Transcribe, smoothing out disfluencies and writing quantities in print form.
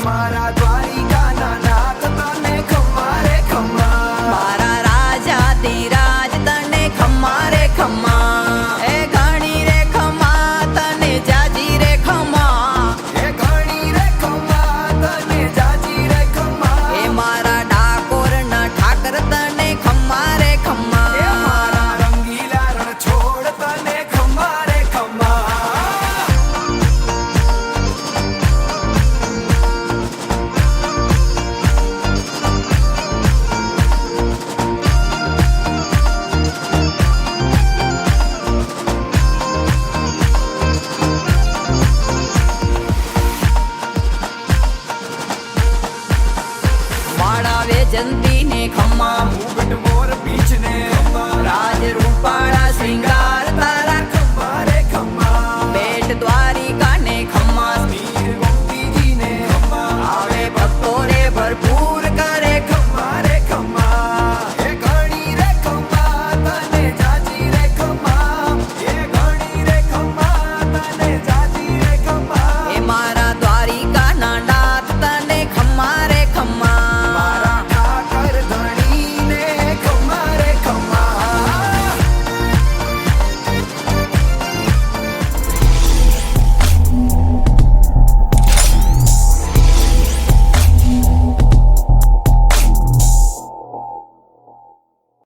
મારા દ્વારિકાના નાથ તને ખમ્મા રે ખમ્મા, મારા રાજા ધીરાજ તને ખમ્મા રે ખમ્મા, એ ઘણી રે ખમ્મા તને જાજી રે ખમ્મા, એ ઘણી રે ખમ્મા તને જાજી રે ખમ્મા, એ મારા ડાકોરના ઠાકર તને ખમ્મા રે ખમ્મા, એ મારા રંગીલા રણ છોડ તને ખમ્મા રે ખમ્મા. માળા વેજંતી ને ખમ્મા, મુગટ મોર પીછ ને ખમ્મા, રાજ રૂપાળા શ્રીંગાર